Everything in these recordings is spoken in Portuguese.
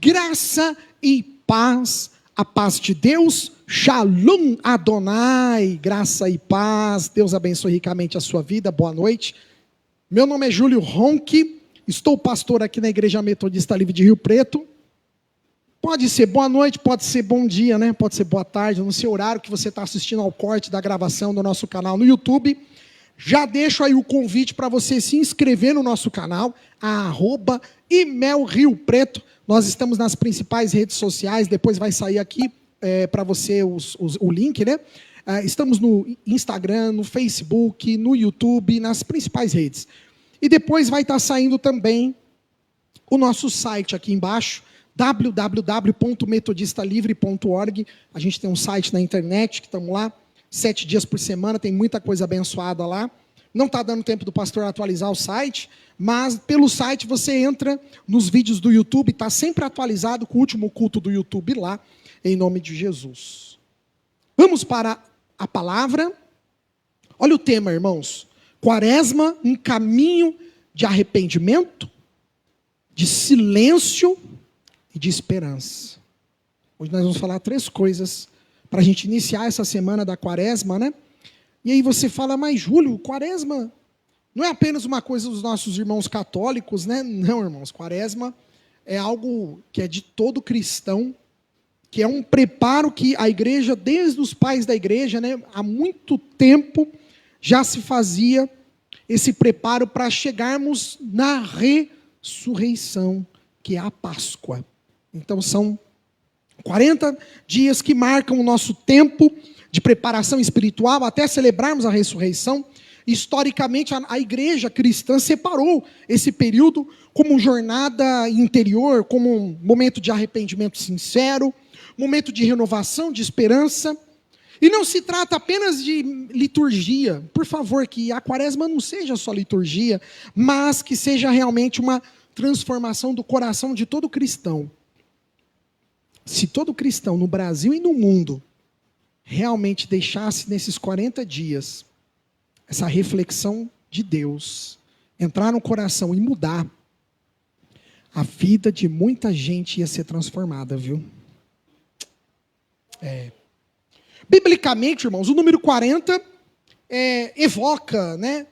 Graça e paz, a paz de Deus, Shalom Adonai, graça e paz, Deus abençoe ricamente a sua vida, boa noite. Meu nome é Júlio Ronque, estou pastor aqui na Igreja Metodista Livre de Rio Preto. Pode ser boa noite, pode ser bom dia, né? Pode ser boa tarde, no seu horário que você está assistindo ao corte da gravação do nosso canal no YouTube. Já deixo aí o convite para você se inscrever no nosso canal, @ImelRioPreto. Nós estamos nas principais redes sociais, depois vai sair aqui para você o link, né? Estamos no Instagram, no Facebook, no YouTube, nas principais redes. E depois vai estar saindo também o nosso site aqui embaixo, www.metodistalivre.org. A gente tem um site na internet, que estamos lá 7 dias por semana, tem muita coisa abençoada lá. Não está dando tempo do pastor atualizar o site, mas pelo site você entra nos vídeos do YouTube, está sempre atualizado com o último culto do YouTube lá, em nome de Jesus. Vamos para a palavra. Olha o tema, irmãos. Quaresma, um caminho de arrependimento, de silêncio e de esperança. Hoje nós vamos falar 3 coisas para a gente iniciar essa semana da Quaresma, né? E aí você fala, mas Júlio, Quaresma não é apenas uma coisa dos nossos irmãos católicos, né? Não, irmãos, Quaresma é algo que é de todo cristão, que é um preparo que a igreja, desde os pais da igreja, né, há muito tempo já se fazia esse preparo para chegarmos na ressurreição, que é a Páscoa. Então são 40 dias que marcam o nosso tempo de preparação espiritual até celebrarmos a ressurreição. Historicamente, a igreja cristã separou esse período como jornada interior, como um momento de arrependimento sincero, momento de renovação, de esperança. E não se trata apenas de liturgia. Por favor, que a Quaresma não seja só liturgia, mas que seja realmente uma transformação do coração de todo cristão. Se todo cristão no Brasil e no mundo realmente deixasse nesses 40 dias essa reflexão de Deus, entrar no coração e mudar, a vida de muita gente ia ser transformada, viu? Biblicamente, irmãos, o número 40 evoca, né,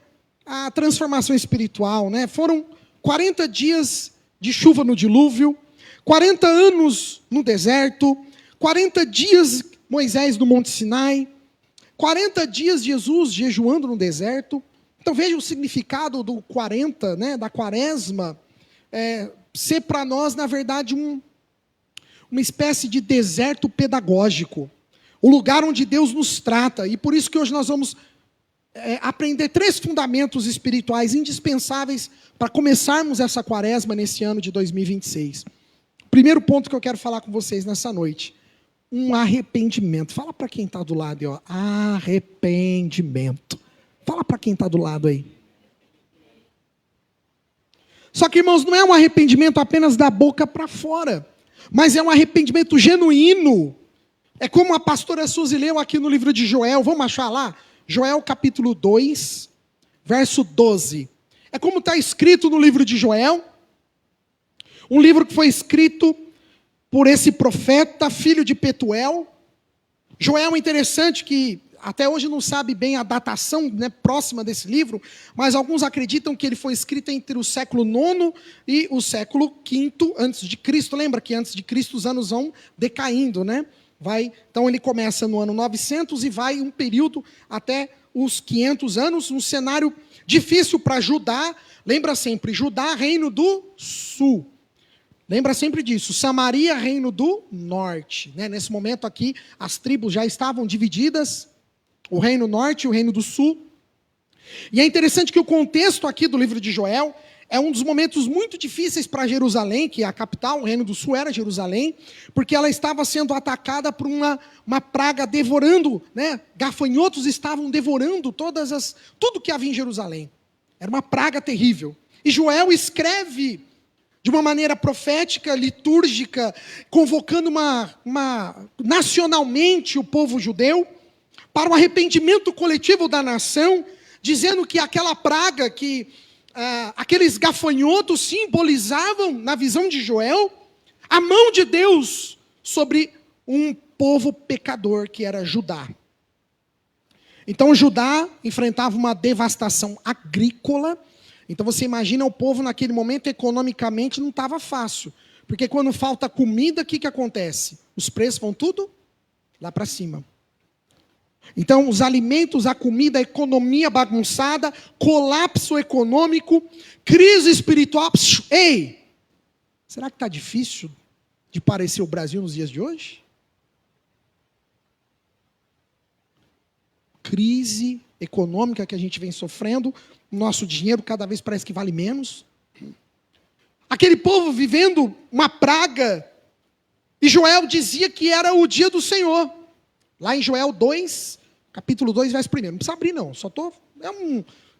a transformação espiritual, né? Foram 40 dias de chuva no dilúvio, 40 anos no deserto, 40 dias Moisés no Monte Sinai, 40 dias Jesus jejuando no deserto. Então veja o significado do 40, né, da Quaresma, ser para nós, na verdade, uma espécie de deserto pedagógico, o lugar onde Deus nos trata. E por isso que hoje nós vamos aprender 3 fundamentos espirituais indispensáveis para começarmos essa Quaresma nesse ano de 2026. Primeiro ponto que eu quero falar com vocês nessa noite: um arrependimento. Fala para quem está do lado aí, ó. Arrependimento. Fala para quem está do lado aí. Só que, irmãos, não é um arrependimento apenas da boca para fora, mas é um arrependimento genuíno. É como a pastora Suzy leu aqui no livro de Joel. Vamos achar lá? Joel capítulo 2, verso 12. É como está escrito no livro de Joel. Um livro que foi escrito por esse profeta, filho de Petuel. Joel é interessante que até hoje não sabe bem a datação, né, próxima desse livro, mas alguns acreditam que ele foi escrito entre o século IX e o século V antes de Cristo. Lembra que antes de Cristo os anos vão decaindo, né? Então ele começa no ano 900 e vai um período até os 500 anos, um cenário difícil para Judá. Lembra sempre, Judá, reino do sul. Lembra sempre disso, Samaria, reino do norte. Né? Nesse momento aqui, as tribos já estavam divididas, o reino norte e o reino do sul. E é interessante que o contexto aqui do livro de Joel é um dos momentos muito difíceis para Jerusalém, que é a capital, o reino do sul era Jerusalém, porque ela estava sendo atacada por uma praga devorando, né? Gafanhotos estavam devorando tudo que havia em Jerusalém. Era uma praga terrível. E Joel escreve de uma maneira profética, litúrgica, convocando nacionalmente o povo judeu para o arrependimento coletivo da nação, dizendo que aquela praga, que aqueles gafanhotos simbolizavam, na visão de Joel, A mão de Deus sobre um povo pecador que era Judá. Então Judá enfrentava uma devastação agrícola. Então você imagina o povo naquele momento economicamente não estava fácil. Porque quando falta comida, o que acontece? Os preços vão tudo lá para cima. Então os alimentos, a comida, a economia bagunçada, colapso econômico, crise espiritual. Ei, será que está difícil de parecer o Brasil nos dias de hoje? Crise econômica que a gente vem sofrendo, nosso dinheiro cada vez parece que vale menos. Aquele povo vivendo uma praga, e Joel dizia que era o dia do Senhor. Lá em Joel 2, capítulo 2, verso 1. Não precisa abrir não,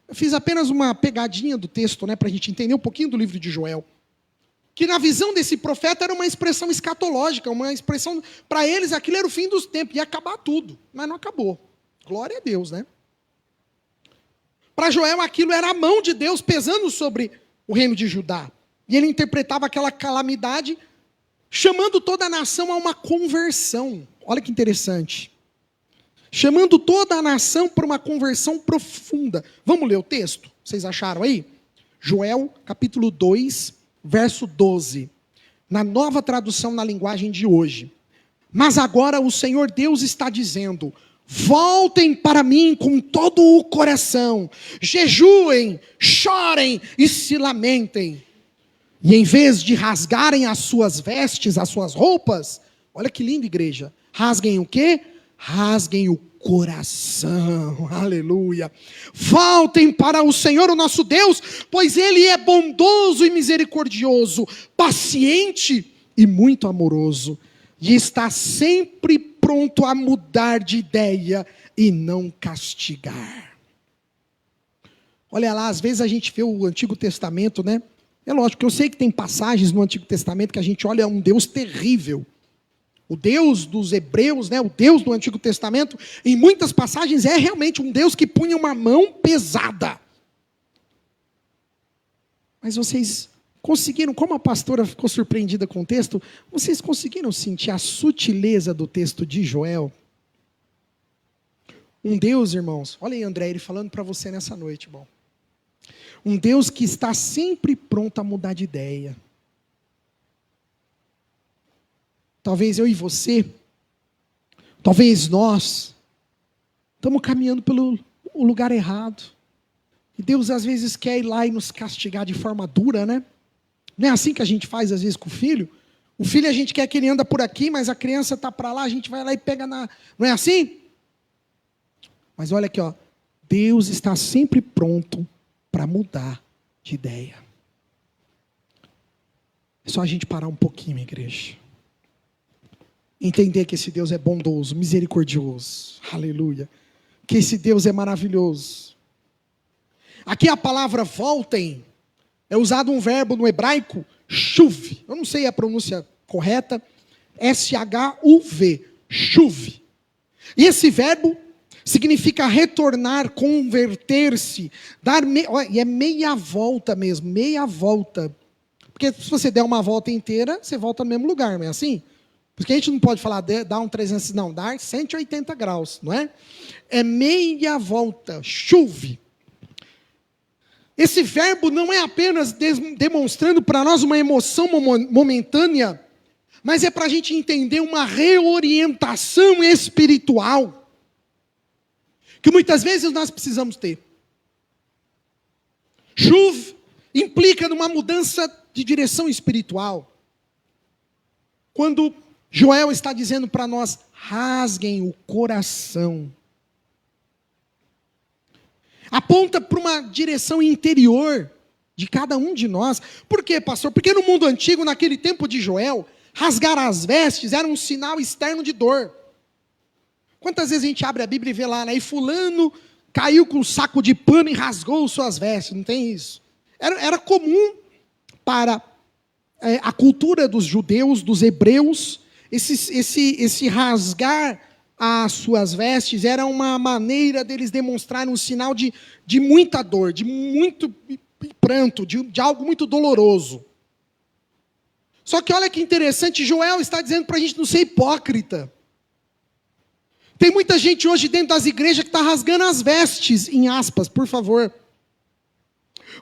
eu fiz apenas uma pegadinha do texto, para a gente entender um pouquinho do livro de Joel. Que na visão desse profeta era uma expressão escatológica, uma expressão, para eles aquilo era o fim dos tempos, ia acabar tudo, mas não acabou. Glória a Deus, né? Para Joel aquilo era a mão de Deus pesando sobre o reino de Judá. E ele interpretava aquela calamidade, chamando toda a nação a uma conversão. Olha que interessante. Chamando toda a nação para uma conversão profunda. Vamos ler o texto? Vocês acharam aí? Joel, capítulo 2, verso 12. Na nova tradução na linguagem de hoje. Mas agora o Senhor Deus está dizendo: voltem para mim com todo o coração, jejuem, chorem e se lamentem. E em vez de rasgarem as suas vestes, as suas roupas, olha que lindo, igreja, rasguem o quê? Rasguem o coração, aleluia. Voltem para o Senhor, o nosso Deus, pois Ele é bondoso e misericordioso, paciente e muito amoroso, e está sempre pronto a mudar de ideia e não castigar. Olha lá, às vezes a gente vê o Antigo Testamento, né? É lógico que eu sei que tem passagens no Antigo Testamento que a gente olha um Deus terrível. O Deus dos hebreus, né? O Deus do Antigo Testamento, em muitas passagens é realmente um Deus que punha uma mão pesada. Mas vocês conseguiram, como a pastora ficou surpreendida com o texto, vocês conseguiram sentir a sutileza do texto de Joel? Um Deus, irmãos, olha aí André, ele falando para você nessa noite, irmão. Um Deus que está sempre pronto a mudar de ideia. Talvez eu e você, talvez nós, estamos caminhando pelo lugar errado. E Deus às vezes quer ir lá e nos castigar de forma dura, né? Não é assim que a gente faz às vezes com o filho? O filho a gente quer que ele anda por aqui, mas a criança está para lá, a gente vai lá e pega na... Não é assim? Mas olha aqui, ó. Deus está sempre pronto para mudar de ideia. É só a gente parar um pouquinho, igreja. Entender que esse Deus é bondoso, misericordioso. Aleluia. Que esse Deus é maravilhoso. Aqui a palavra voltem é usado um verbo no hebraico, shuv. Eu não sei a pronúncia correta. S-H-U-V. Shuv. E esse verbo significa retornar, converter-se, e é meia volta mesmo, meia volta. Porque se você der uma volta inteira, você volta no mesmo lugar, não é assim? Porque a gente não pode falar, dar um 300, não, dar 180 graus, não é? É meia volta, chuve. Esse verbo não é apenas demonstrando para nós uma emoção momentânea, mas é para a gente entender uma reorientação espiritual, que muitas vezes nós precisamos ter. Chuva implica numa mudança de direção espiritual. Quando Joel está dizendo para nós, rasguem o coração. Aponta para uma direção interior de cada um de nós. Por quê, pastor? Porque no mundo antigo, naquele tempo de Joel, rasgar as vestes era um sinal externo de dor. Quantas vezes a gente abre a Bíblia e vê lá, né? E fulano caiu com um saco de pano e rasgou suas vestes, não tem isso? Era comum para a cultura dos judeus, dos hebreus, esse rasgar as suas vestes era uma maneira deles demonstrarem um sinal de muita dor, de muito pranto, de algo muito doloroso. Só que olha que interessante, Joel está dizendo para a gente não ser hipócrita. Tem muita gente hoje dentro das igrejas que está rasgando as vestes, em aspas, por favor.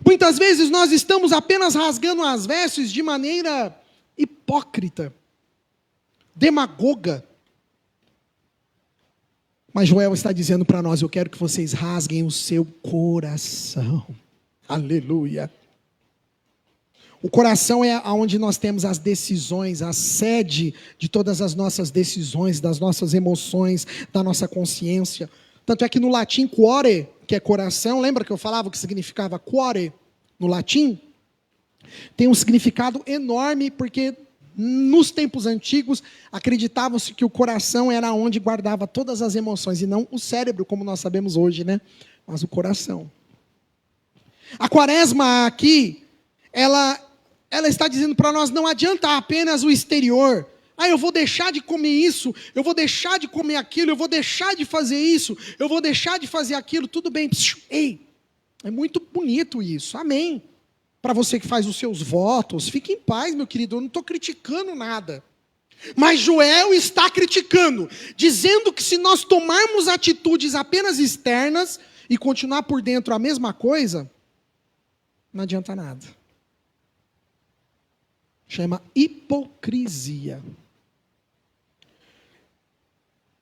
Muitas vezes nós estamos apenas rasgando as vestes de maneira hipócrita, demagoga. Mas Joel está dizendo para nós, eu quero que vocês rasguem o seu coração. Aleluia. O coração é onde nós temos as decisões, a sede de todas as nossas decisões, das nossas emoções, da nossa consciência. Tanto é que no latim, cuore, que é coração, lembra que eu falava que significava cuore no latim? Tem um significado enorme, porque nos tempos antigos acreditava-se que o coração era onde guardava todas as emoções, e não o cérebro, como nós sabemos hoje, né? Mas o coração. A quaresma aqui, ela está dizendo para nós, não adianta apenas o exterior. Eu vou deixar de comer isso, eu vou deixar de comer aquilo, eu vou deixar de fazer isso, eu vou deixar de fazer aquilo, tudo bem. Ei, é muito bonito isso, amém. Para você que faz os seus votos, fique em paz, meu querido, eu não estou criticando nada. Mas Joel está criticando, dizendo que se nós tomarmos atitudes apenas externas e continuar por dentro a mesma coisa, não adianta nada. Chama hipocrisia.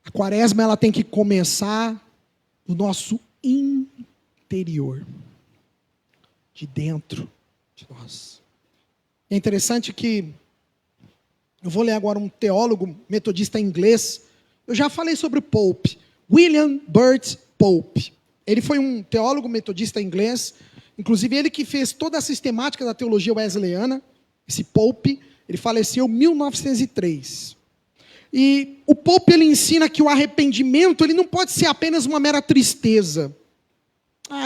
A quaresma ela tem que começar no nosso interior, de dentro de nós. É interessante que eu vou ler agora um teólogo metodista inglês. Eu já falei sobre o Pope, William Burt Pope. Ele foi um teólogo metodista inglês, inclusive ele que fez toda a sistemática da teologia wesleyana. Esse Pope, ele faleceu em 1903. E o Pope, ele ensina que o arrependimento, ele não pode ser apenas uma mera tristeza.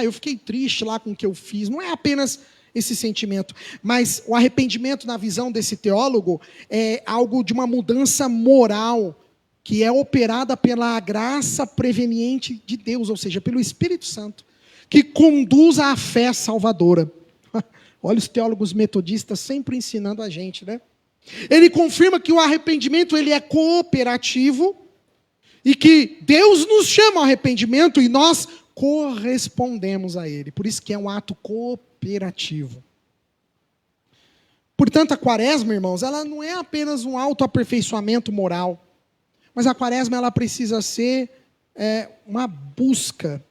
Eu fiquei triste lá com o que eu fiz. Não é apenas esse sentimento. Mas o arrependimento, na visão desse teólogo, é algo de uma mudança moral, que é operada pela graça preveniente de Deus, ou seja, pelo Espírito Santo, que conduz à fé salvadora. Olha os teólogos metodistas sempre ensinando a gente, né? Ele confirma que o arrependimento ele é cooperativo e que Deus nos chama ao arrependimento e nós correspondemos a ele. Por isso que é um ato cooperativo. Portanto, a quaresma, irmãos, ela não é apenas um autoaperfeiçoamento moral, mas a quaresma ela precisa ser uma busca.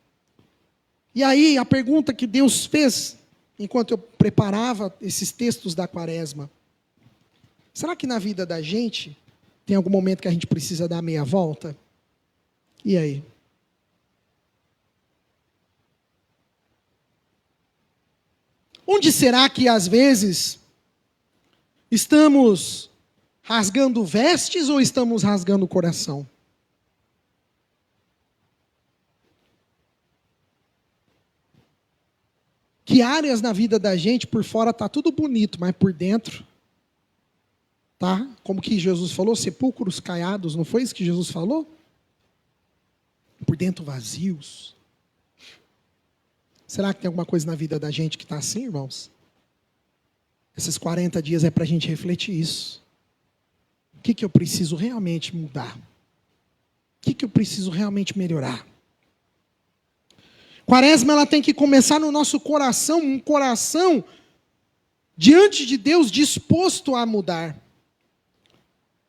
E aí, a pergunta que Deus fez enquanto eu preparava esses textos da quaresma: será que na vida da gente tem algum momento que a gente precisa dar meia volta? E aí? Onde será que às vezes estamos rasgando vestes ou estamos rasgando o coração? Que áreas na vida da gente, por fora está tudo bonito, mas por dentro, tá? Como que Jesus falou, sepulcros caiados, não foi isso que Jesus falou? Por dentro vazios. Será que tem alguma coisa na vida da gente que está assim, irmãos? Esses 40 dias é para a gente refletir isso. O que eu preciso realmente mudar? O que eu preciso realmente melhorar? Quaresma ela tem que começar no nosso coração, um coração diante de Deus disposto a mudar.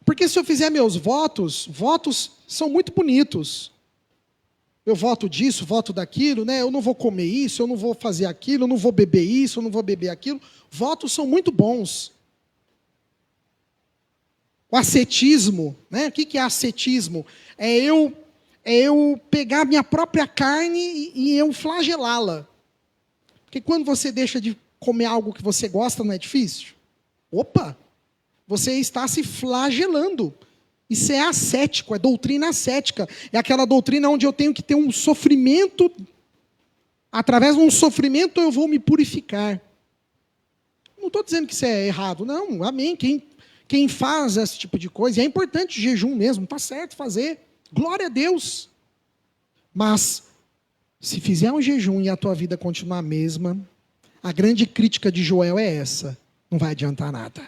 Porque se eu fizer meus votos são muito bonitos. Eu voto disso, voto daquilo, né? Eu não vou comer isso, eu não vou fazer aquilo, eu não vou beber isso, eu não vou beber aquilo. Votos são muito bons. O ascetismo, né? O que é ascetismo? É eu pegar minha própria carne e eu flagelá-la. Porque quando você deixa de comer algo que você gosta, não é difícil? Opa! Você está se flagelando. Isso é ascético, é doutrina ascética. É aquela doutrina onde eu tenho que ter um sofrimento. Através de um sofrimento eu vou me purificar. Não estou dizendo que isso é errado, não. Amém. Quem faz esse tipo de coisa, e é importante o jejum mesmo, está certo fazer. Glória a Deus. Mas, se fizer um jejum e a tua vida continuar a mesma, a grande crítica de Joel é essa: não vai adiantar nada.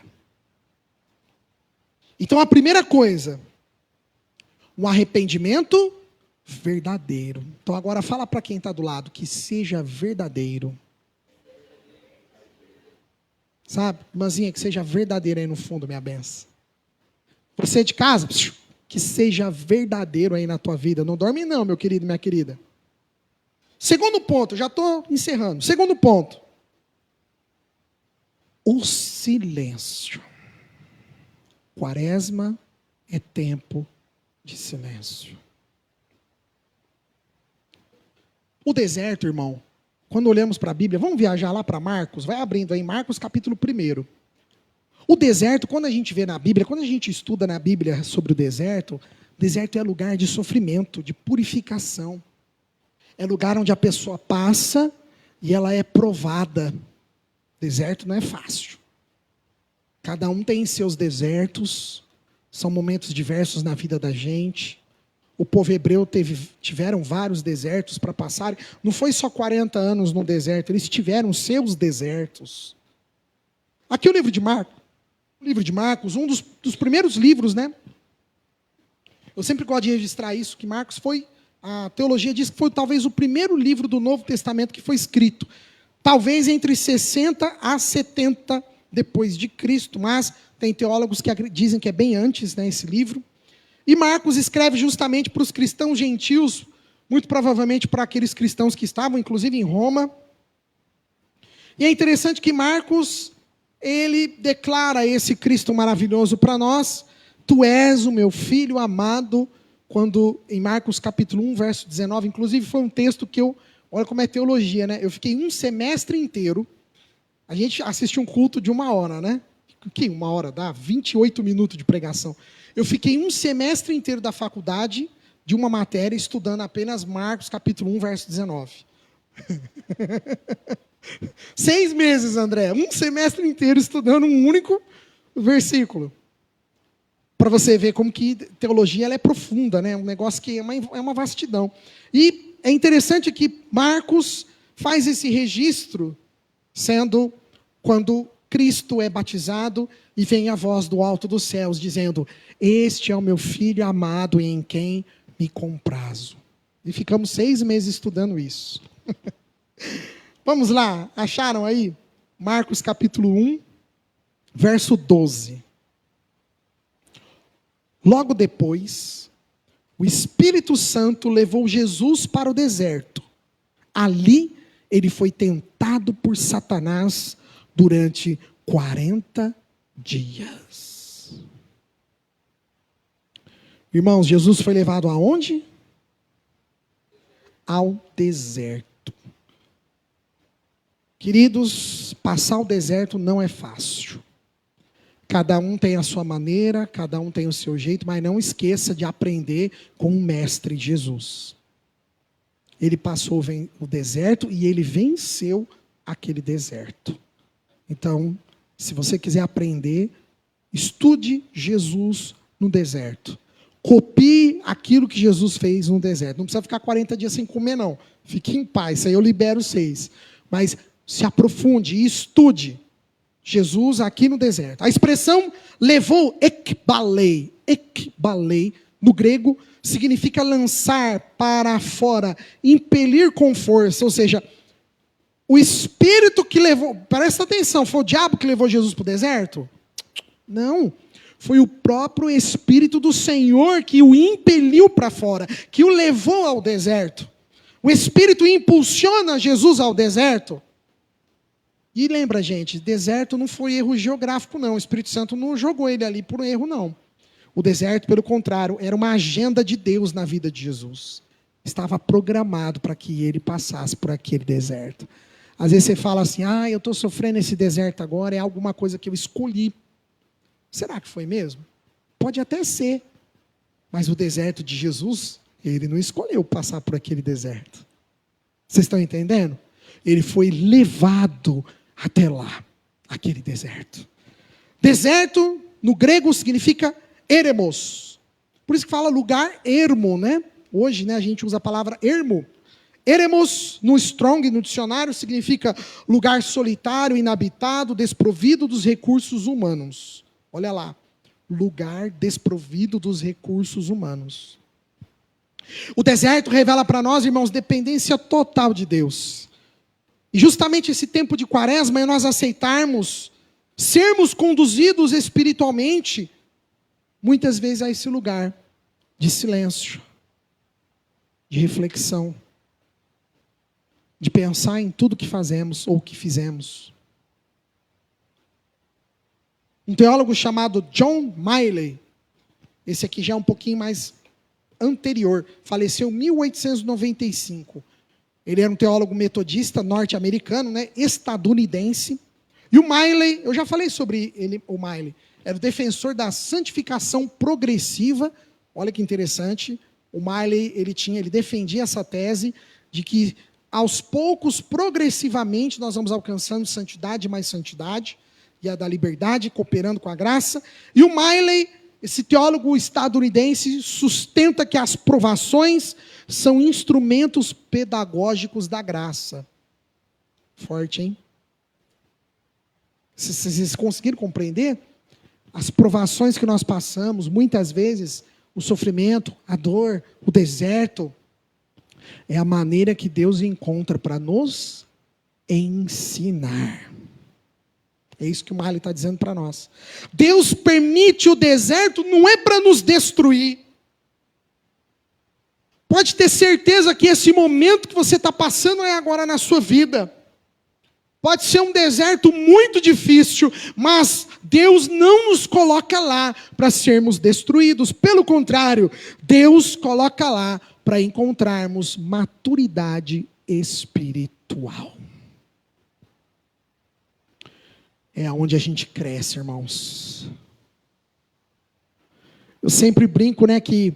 Então a primeira coisa, um arrependimento verdadeiro. Então agora fala para quem está do lado, que seja verdadeiro. Sabe, irmãzinha, que seja verdadeiro aí no fundo, minha benção. Você de casa, que seja verdadeiro aí na tua vida. Não dorme não, meu querido, minha querida. Segundo ponto, já estou encerrando. Segundo ponto. O silêncio. Quaresma é tempo de silêncio. O deserto, irmão, quando olhamos para a Bíblia, vamos viajar lá para Marcos, vai abrindo aí, Marcos capítulo 1. O deserto, quando a gente vê na Bíblia, quando a gente estuda na Bíblia sobre o deserto é lugar de sofrimento, de purificação. É lugar onde a pessoa passa e ela é provada. Deserto não é fácil. Cada um tem seus desertos, são momentos diversos na vida da gente. O povo hebreu tiveram vários desertos para passar. Não foi só 40 anos no deserto, eles tiveram seus desertos. Aqui o livro de Marcos, um dos primeiros livros, né? Eu sempre gosto de registrar isso, que Marcos foi, a teologia diz que foi talvez o primeiro livro do Novo Testamento que foi escrito. Talvez entre 60 a 70 depois de Cristo, mas tem teólogos que dizem que é bem antes, né, esse livro. E Marcos escreve justamente para os cristãos gentios, muito provavelmente para aqueles cristãos que estavam, inclusive, em Roma. E é interessante que Marcos, ele declara esse Cristo maravilhoso para nós. Tu és o meu filho amado, quando em Marcos capítulo 1, verso 19, inclusive foi um texto que olha como é teologia, né? Eu fiquei um semestre inteiro, a gente assistiu um culto de 1 hora, né? Que 1 hora dá? 28 minutos de pregação. Eu fiquei um semestre inteiro da faculdade, de uma matéria, estudando apenas Marcos capítulo 1, verso 19. 6 meses, André. Um semestre inteiro estudando um único versículo. Para você ver como que teologia ela é profunda, né? Um negócio que é uma vastidão. E é interessante que Marcos faz esse registro, sendo quando Cristo é batizado e vem a voz do alto dos céus, dizendo: este é o meu filho amado em quem me comprazo. E ficamos 6 meses estudando isso. Vamos lá, acharam aí? Marcos capítulo 1, verso 12. Logo depois, o Espírito Santo levou Jesus para o deserto. Ali, ele foi tentado por Satanás durante 40 dias. Irmãos, Jesus foi levado aonde? Ao deserto. Queridos, passar o deserto não é fácil. Cada um tem a sua maneira, cada um tem o seu jeito, mas não esqueça de aprender com o Mestre Jesus. Ele passou o deserto e ele venceu aquele deserto. Então, se você quiser aprender, estude Jesus no deserto. Copie aquilo que Jesus fez no deserto. Não precisa ficar 40 dias sem comer, não. Fique em paz, isso aí eu libero 6. Mas se aprofunde e estude Jesus aqui no deserto. A expressão levou ekbalei, no grego, significa lançar para fora, impelir com força, ou seja, o Espírito que levou, presta atenção, foi o diabo que levou Jesus para o deserto? Não, foi o próprio Espírito do Senhor que o impeliu para fora, que o levou ao deserto. O Espírito impulsiona Jesus ao deserto. E lembra, gente, deserto não foi erro geográfico, não. O Espírito Santo não jogou ele ali por erro, não. O deserto, pelo contrário, era uma agenda de Deus na vida de Jesus. Estava programado para que ele passasse por aquele deserto. Às vezes você fala assim, eu estou sofrendo esse deserto agora, é alguma coisa que eu escolhi. Será que foi mesmo? Pode até ser. Mas o deserto de Jesus, ele não escolheu passar por aquele deserto. Vocês estão entendendo? Ele foi levado até lá, aquele deserto. Deserto, no grego, significa eremos. Por isso que fala lugar ermo, né? Hoje, né, a gente usa a palavra ermo. Eremos, no Strong, no dicionário, significa lugar solitário, inabitado, desprovido dos recursos humanos. Olha lá. lugar desprovido dos recursos humanos. O deserto revela para nós, irmãos, dependência total de Deus. E justamente esse tempo de quaresma é nós aceitarmos, sermos conduzidos espiritualmente, muitas vezes a esse lugar de silêncio, de reflexão, de pensar em tudo que fazemos ou que fizemos. Um teólogo chamado John Miley, esse aqui já é um pouquinho mais anterior, faleceu em 1895. Ele era um teólogo metodista norte-americano, né, estadunidense. E o Miley, eu já falei sobre ele, o Miley, era o defensor da santificação progressiva. Olha que interessante. O Miley, ele defendia essa tese de que aos poucos, progressivamente, nós vamos alcançando santidade mais santidade, e a da liberdade, cooperando com a graça. E o Miley, esse teólogo estadunidense, sustenta que as provações são instrumentos pedagógicos da graça. Forte, hein? Se vocês conseguiram compreender? As provações que nós passamos, muitas vezes, o sofrimento, a dor, o deserto, é a maneira que Deus encontra para nos ensinar. É isso que o Miley está dizendo para nós. Deus permite o deserto, não é para nos destruir. Pode ter certeza que esse momento que você está passando é agora na sua vida. Pode ser um deserto muito difícil, mas Deus não nos coloca lá para sermos destruídos. Pelo contrário, Deus coloca lá para encontrarmos maturidade espiritual. É onde a gente cresce, irmãos. Eu sempre brinco, né, que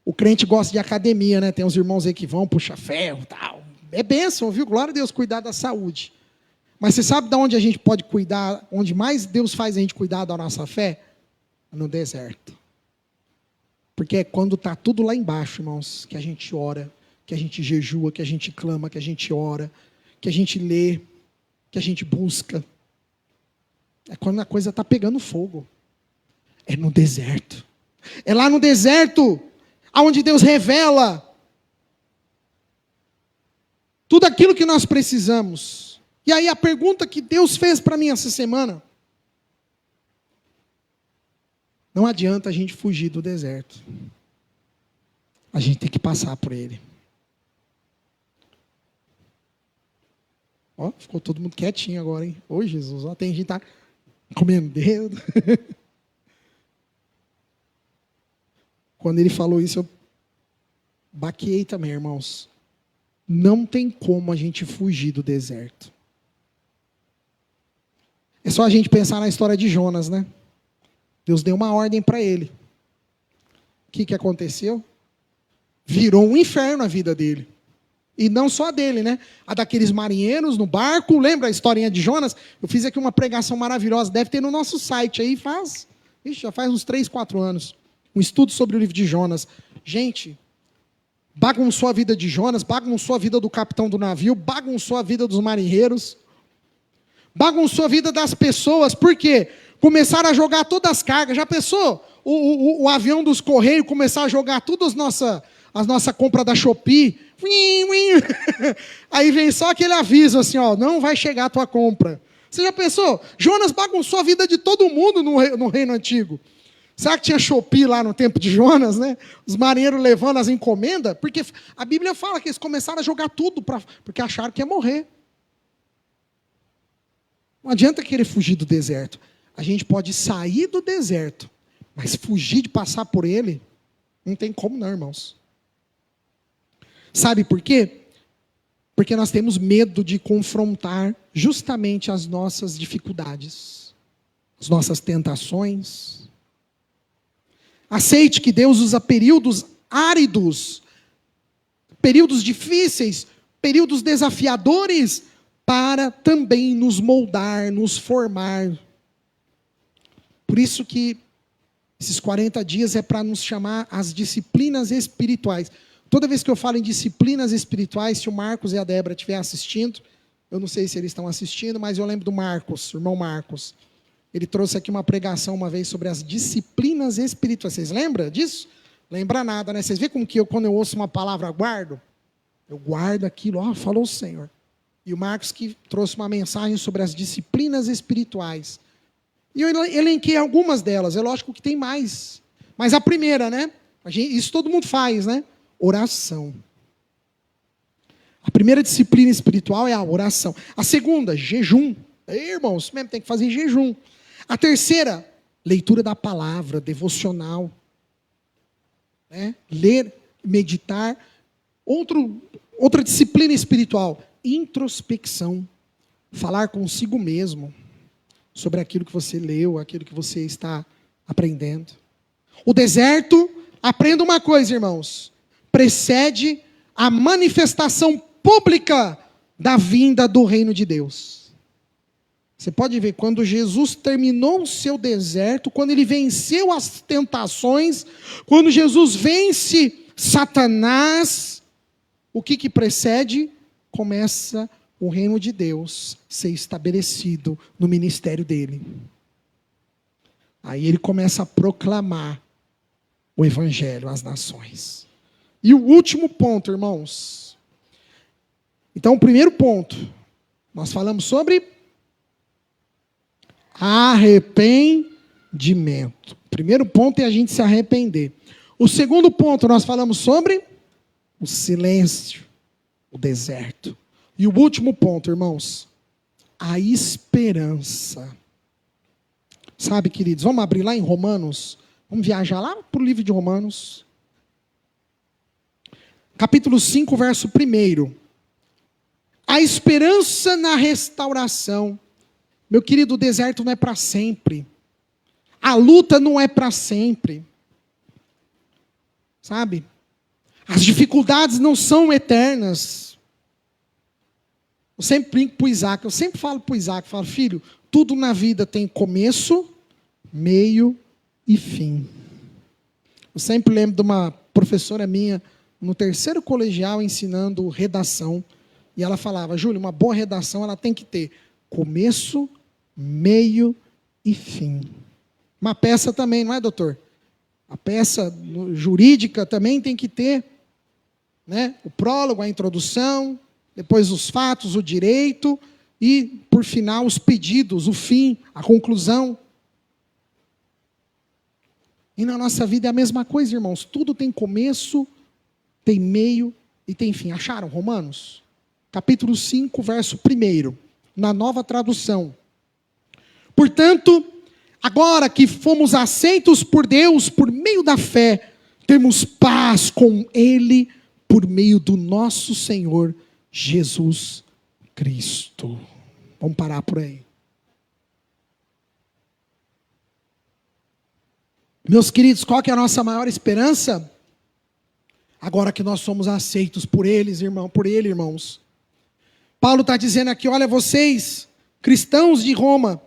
o crente gosta de academia, né? Tem uns irmãos aí que vão puxar ferro e tal. É bênção, viu? Glória a Deus, cuidar da saúde. Mas você sabe de onde a gente pode cuidar, onde mais Deus faz a gente cuidar da nossa fé? No deserto. Porque é quando está tudo lá embaixo, irmãos, que a gente ora, que a gente jejua, que a gente clama, que a gente ora, que a gente lê, que a gente busca. É quando a coisa está pegando fogo. É no deserto. É lá no deserto, onde Deus revela tudo aquilo que nós precisamos. E aí a pergunta que Deus fez para mim essa semana: não adianta a gente fugir do deserto. A gente tem que passar por ele. Ó, ficou todo mundo quietinho agora, hein? Ô Jesus, ó, tem gente que tá comendo dedo. Quando ele falou isso, eu baqueei também, irmãos. Não tem como a gente fugir do deserto. É só a gente pensar na história de Jonas, né? Deus deu uma ordem para ele. O que aconteceu? Virou um inferno a vida dele. E não só a dele, né? A daqueles marinheiros no barco. Lembra a historinha de Jonas? Eu fiz aqui uma pregação maravilhosa. Deve ter no nosso site aí. Já faz uns 3, 4 anos. Um estudo sobre o livro de Jonas. Gente, bagunçou a vida de Jonas, bagunçou a vida do capitão do navio, bagunçou a vida dos marinheiros, bagunçou a vida das pessoas. Por quê? Começaram a jogar todas as cargas. Já pensou? O avião dos Correios começar a jogar todas as nossas compras da Shopee. Aí vem só aquele aviso assim, ó, não vai chegar a tua compra. Você já pensou? Jonas bagunçou a vida de todo mundo no reino antigo. Será que tinha Shopee lá no tempo de Jonas, né? Os marinheiros levando as encomendas? Porque a Bíblia fala que eles começaram a jogar tudo, porque acharam que ia morrer. Não adianta querer fugir do deserto. A gente pode sair do deserto, mas fugir de passar por ele, não tem como não, irmãos. Sabe por quê? Porque nós temos medo de confrontar justamente as nossas dificuldades, as nossas tentações. Aceite que Deus usa períodos áridos, períodos difíceis, períodos desafiadores, para também nos moldar, nos formar. Por isso que esses 40 dias é para nos chamar às disciplinas espirituais. Toda vez que eu falo em disciplinas espirituais, se o Marcos e a Débora estiverem assistindo, eu não sei se eles estão assistindo, mas eu lembro do Marcos, o irmão Marcos. ele trouxe aqui uma pregação uma vez sobre as disciplinas espirituais. Vocês lembram disso? Lembra nada, né? Vocês veem como que quando eu ouço uma palavra, guardo? Eu guardo aquilo, ó, falou o Senhor. E o Marcos que trouxe uma mensagem sobre as disciplinas espirituais. E eu elenquei algumas delas, é lógico que tem mais. Mas a primeira, né? Isso todo mundo faz, né? Oração. A primeira disciplina espiritual é a oração. A segunda, jejum. Ei, irmãos, mesmo tem que fazer jejum. A terceira, leitura da palavra, devocional. Né? Ler, meditar. Outra disciplina espiritual, introspecção. Falar consigo mesmo sobre aquilo que você leu, aquilo que você está aprendendo. O deserto, aprenda uma coisa, irmãos, precede a manifestação pública da vinda do reino de Deus. Você pode ver, quando Jesus terminou o seu deserto, quando ele venceu as tentações, quando Jesus vence Satanás, o que precede? Começa o reino de Deus ser estabelecido no ministério dele. Aí ele começa a proclamar o evangelho às nações. E o último ponto, irmãos. Então, o primeiro ponto, nós falamos sobre arrependimento. O primeiro ponto é a gente se arrepender. O segundo ponto, nós falamos sobre o silêncio, o deserto. E o último ponto, irmãos, a esperança. Sabe, queridos, vamos abrir lá em Romanos, vamos viajar lá para o livro de Romanos. Capítulo 5, verso 1. A esperança na restauração. Meu querido, o deserto não é para sempre. A luta não é para sempre. Sabe? As dificuldades não são eternas. Eu sempre brinco para o Isaac, eu sempre falo para o Isaac, falo, filho, tudo na vida tem começo, meio e fim. Eu sempre lembro de uma professora minha, no terceiro colegial, ensinando redação, e ela falava, Júlio, uma boa redação, ela tem que ter começo, meio e fim. Uma peça também, não é, doutor? A peça jurídica também tem que ter, né, o prólogo, a introdução, depois os fatos, o direito, e, por final, os pedidos, o fim, a conclusão. E na nossa vida é a mesma coisa, irmãos. Tudo tem começo, tem meio e tem fim. Acharam Romanos? Capítulo 5, verso 1, na Nova Tradução. Portanto, agora que fomos aceitos por Deus por meio da fé, temos paz com Ele por meio do nosso Senhor Jesus Cristo. Vamos parar por aí. Meus queridos, qual que é a nossa maior esperança? Agora que nós somos aceitos por eles, por Ele, irmãos. Paulo está dizendo aqui, olha, vocês, cristãos de Roma,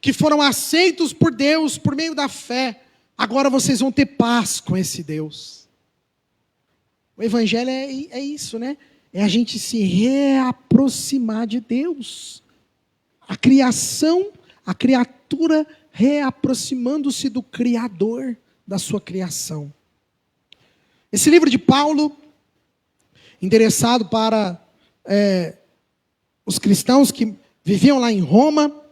que foram aceitos por Deus por meio da fé, agora vocês vão ter paz com esse Deus. O evangelho é isso, né? É a gente se reaproximar de Deus. A criação, a criatura reaproximando-se do Criador da sua criação. Esse livro de Paulo, endereçado para os cristãos que viviam lá em Roma,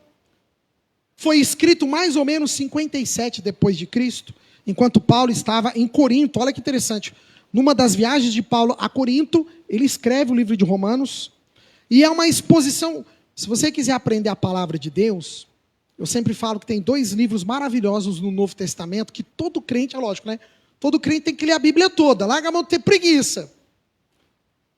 foi escrito mais ou menos 57 depois de Cristo, enquanto Paulo estava em Corinto. Olha que interessante. Numa das viagens de Paulo a Corinto, ele escreve o livro de Romanos, e é uma exposição. Se você quiser aprender a palavra de Deus, eu sempre falo que tem 2 livros maravilhosos no Novo Testamento, que todo crente, é lógico, né? Todo crente tem que ler a Bíblia toda, larga a mão de ter preguiça.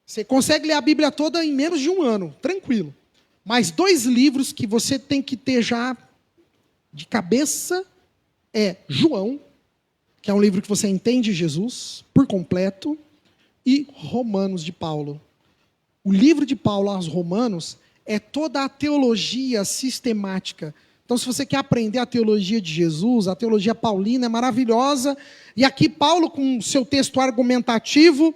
Você consegue ler a Bíblia toda em menos de 1 ano, tranquilo. Mas 2 livros que você tem que ter já de cabeça é João, que é um livro que você entende Jesus por completo, e Romanos de Paulo. O livro de Paulo aos Romanos é toda a teologia sistemática. Então, se você quer aprender a teologia de Jesus, a teologia paulina é maravilhosa, e aqui Paulo, com seu texto argumentativo,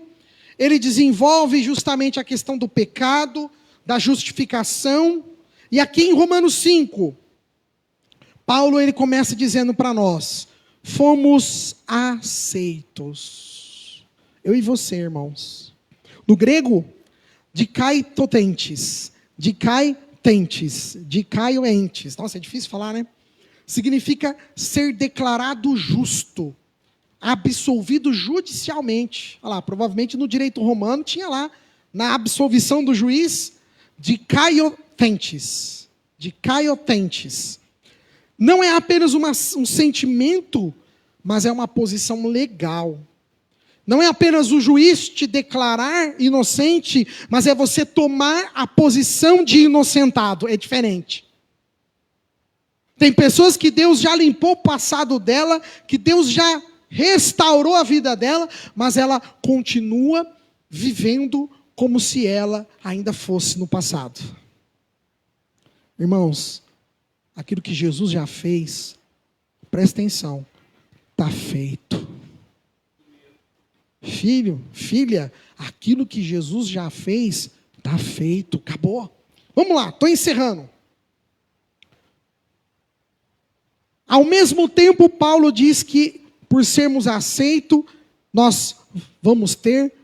ele desenvolve justamente a questão do pecado, da justificação, e aqui em Romanos 5, Paulo ele começa dizendo para nós: fomos aceitos. Eu e você, irmãos. No grego, dikaitotentes, dikaioentes. Nossa, é difícil falar, né? Significa ser declarado justo, absolvido judicialmente. Olha lá, provavelmente no direito romano tinha lá, na absolvição do juiz, dikaiotentes. Não é apenas um sentimento, mas é uma posição legal. Não é apenas o juiz te declarar inocente, mas é você tomar a posição de inocentado. É diferente. Tem pessoas que Deus já limpou o passado dela, que Deus já restaurou a vida dela, mas ela continua vivendo como se ela ainda fosse no passado. Irmãos, aquilo que Jesus já fez, presta atenção, está feito. Filho, filha, aquilo que Jesus já fez, está feito, acabou. Vamos lá, estou encerrando. Ao mesmo tempo, Paulo diz que, por sermos aceitos, nós vamos ter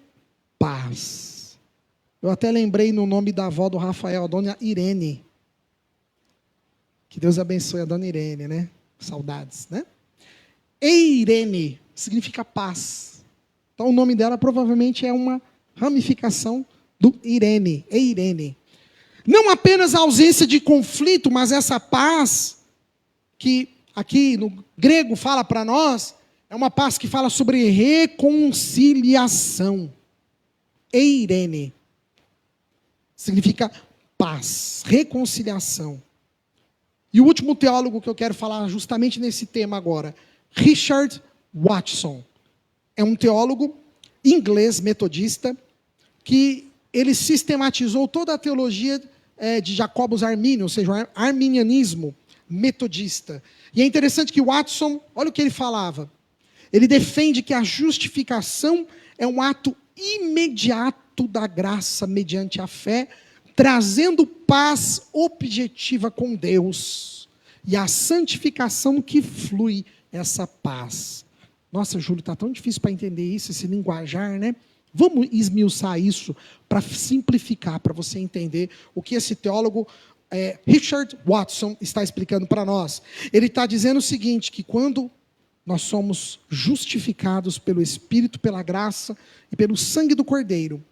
paz. Eu até lembrei no nome da avó do Rafael, a dona Irene. Que Deus abençoe a dona Irene, né? Saudades, né? Eirene significa paz. Então o nome dela provavelmente é uma ramificação do Irene, Eirene. Não apenas a ausência de conflito, mas essa paz que aqui no grego fala para nós, é uma paz que fala sobre reconciliação. Eirene significa paz, reconciliação. E o último teólogo que eu quero falar justamente nesse tema agora, Richard Watson. É um teólogo inglês metodista que ele sistematizou toda a teologia de Jacobus Armínio, ou seja, o arminianismo metodista. E é interessante que Watson, olha o que ele falava. Ele defende que a justificação é um ato imediato da graça mediante a fé, trazendo paz objetiva com Deus. E a santificação que flui essa paz. Nossa, Júlio, está tão difícil para entender isso, esse linguajar, né? Vamos esmiuçar isso para simplificar, para você entender o que esse teólogo Richard Watson está explicando para nós. Ele está dizendo o seguinte, que quando nós somos justificados pelo Espírito, pela graça e pelo sangue do Cordeiro,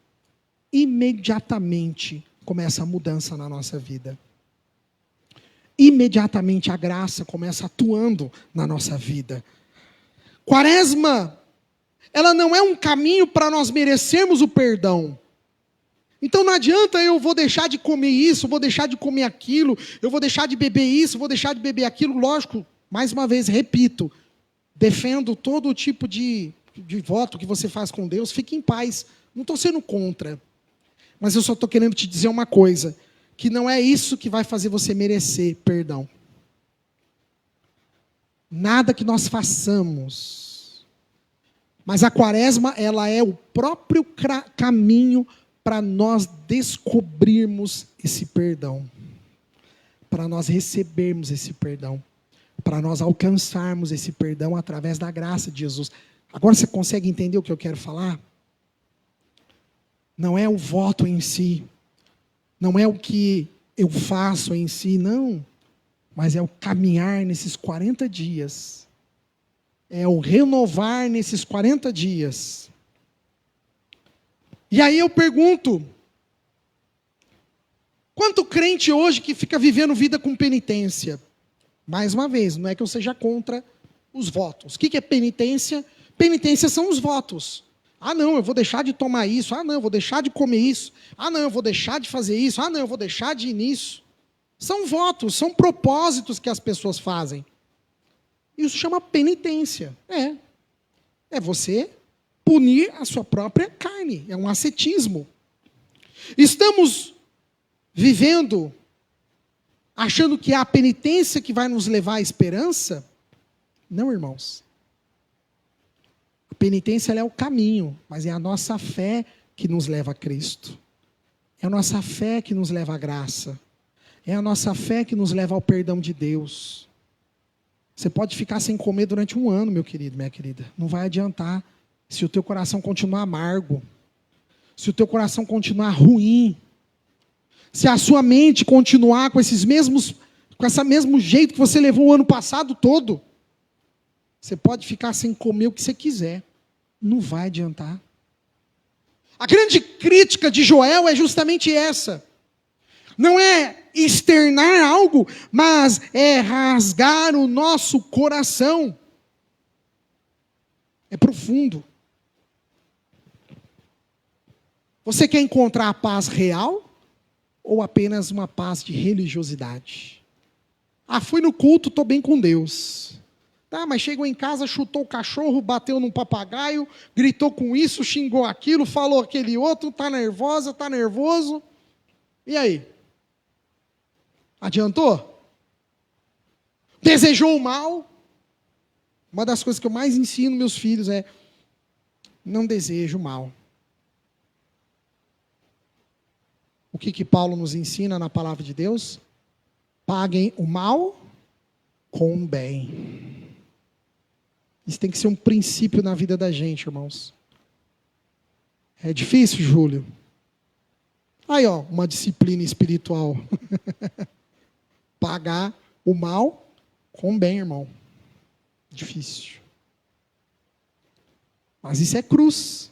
imediatamente começa a mudança na nossa vida. Imediatamente a graça começa atuando na nossa vida. Quaresma, ela não é um caminho para nós merecermos o perdão. Então não adianta eu vou deixar de comer isso, vou deixar de comer aquilo, eu vou deixar de beber isso, vou deixar de beber aquilo. Lógico, mais uma vez, repito, defendo todo tipo de voto que você faz com Deus, fique em paz, não estou sendo contra. Mas eu só estou querendo te dizer uma coisa, que não é isso que vai fazer você merecer perdão. Nada que nós façamos. Mas a quaresma, ela é o próprio caminho para nós descobrirmos esse perdão. Para nós recebermos esse perdão. Para nós alcançarmos esse perdão através da graça de Jesus. Agora você consegue entender o que eu quero falar? Não é o voto em si. Não é o que eu faço em si, não. Mas é o caminhar nesses 40 dias. É o renovar nesses 40 dias. E aí eu pergunto, quanto crente hoje que fica vivendo vida com penitência? Mais uma vez, não é que eu seja contra os votos. O que é penitência? Penitência são os votos. Ah, não, eu vou deixar de tomar isso. Ah, não, eu vou deixar de comer isso. Ah, não, eu vou deixar de fazer isso. Ah, não, eu vou deixar de ir nisso. São votos, são propósitos que as pessoas fazem. Isso chama penitência. É você punir a sua própria carne. É um ascetismo. Estamos vivendo achando que é a penitência que vai nos levar à esperança? Não, irmãos. A penitência ela é o caminho, mas é a nossa fé que nos leva a Cristo. É a nossa fé que nos leva à graça. É a nossa fé que nos leva ao perdão de Deus. Você pode ficar sem comer durante 1 ano, meu querido, minha querida. Não vai adiantar se o teu coração continuar amargo. Se o teu coração continuar ruim. Se a sua mente continuar com esse mesmo jeito que você levou o ano passado todo. Você pode ficar sem comer o que você quiser. Não vai adiantar. A grande crítica de Joel é justamente essa. Não é externar algo, mas é rasgar o nosso coração. É profundo. Você quer encontrar a paz real ou apenas uma paz de religiosidade? Fui no culto, estou bem com Deus. Tá, mas chegou em casa, chutou o cachorro, bateu num papagaio, gritou com isso, xingou aquilo, falou aquele outro, está nervosa, está nervoso. E aí? Adiantou? Desejou o mal? Uma das coisas que eu mais ensino meus filhos é: não desejo o mal. O que Paulo nos ensina na palavra de Deus? Paguem o mal com o bem. Isso tem que ser um princípio na vida da gente, irmãos. É difícil, Júlio? Aí, ó, uma disciplina espiritual. Pagar o mal com o bem, irmão. Difícil. Mas isso é cruz.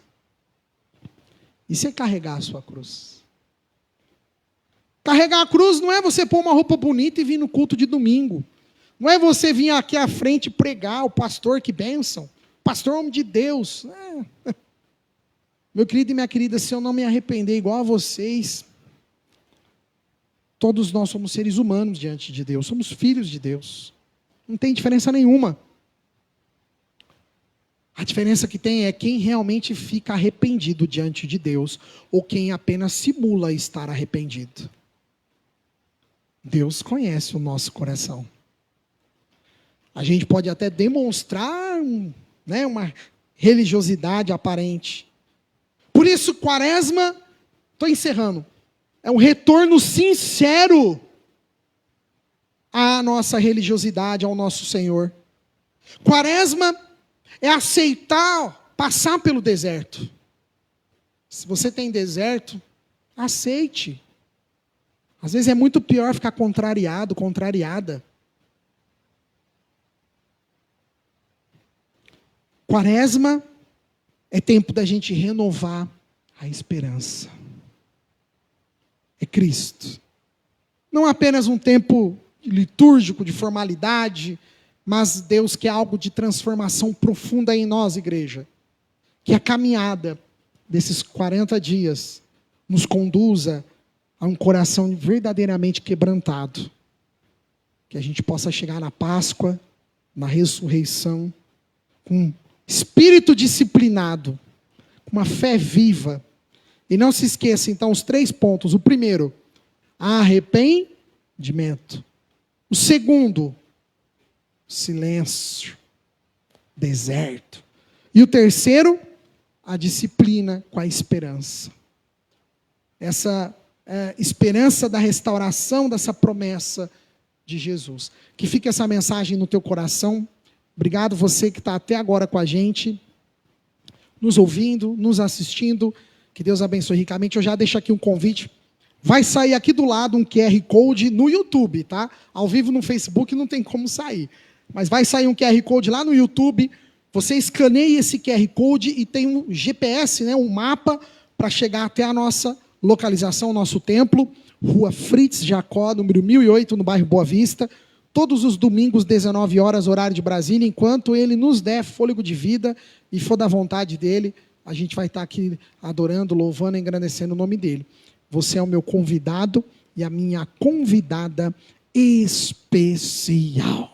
Isso é carregar a sua cruz. Carregar a cruz não é você pôr uma roupa bonita e vir no culto de domingo. Não é você vir aqui à frente pregar, o pastor, que bênção. Pastor, homem de Deus. Meu querido e minha querida, se eu não me arrepender igual a vocês, todos nós somos seres humanos diante de Deus. Somos filhos de Deus. Não tem diferença nenhuma. A diferença que tem é quem realmente fica arrependido diante de Deus ou quem apenas simula estar arrependido. Deus conhece o nosso coração. A gente pode até demonstrar uma religiosidade aparente. Por isso, Quaresma, estou encerrando, é um retorno sincero à nossa religiosidade, ao nosso Senhor. Quaresma é aceitar passar pelo deserto. Se você tem deserto, aceite. Às vezes é muito pior ficar contrariado, contrariada. Quaresma é tempo da gente renovar a esperança. É Cristo. Não apenas um tempo litúrgico, de formalidade, mas Deus quer algo de transformação profunda em nós, igreja. Que a caminhada desses 40 dias nos conduza a um coração verdadeiramente quebrantado. Que a gente possa chegar na Páscoa, na ressurreição, com espírito disciplinado, com uma fé viva. E não se esqueça, então, os 3 pontos. O primeiro, arrependimento. O segundo, silêncio, deserto. E o terceiro, a disciplina com a esperança. Essa esperança da restauração dessa promessa de Jesus. Que fique essa mensagem no teu coração. Obrigado você que está até agora com a gente, nos ouvindo, nos assistindo. Que Deus abençoe ricamente. Eu já deixo aqui um convite. Vai sair aqui do lado um QR Code no YouTube, tá? Ao vivo no Facebook não tem como sair. Mas vai sair um QR Code lá no YouTube. Você escaneia esse QR Code e tem um GPS, um mapa, para chegar até a nossa localização, o nosso templo. Rua Fritz Jacó, número 1008, no bairro Boa Vista. Todos os domingos, 19 horas, horário de Brasília. Enquanto Ele nos der fôlego de vida e for da vontade dEle, a gente vai estar aqui adorando, louvando e engrandecendo o nome dEle. Você é o meu convidado e a minha convidada especial.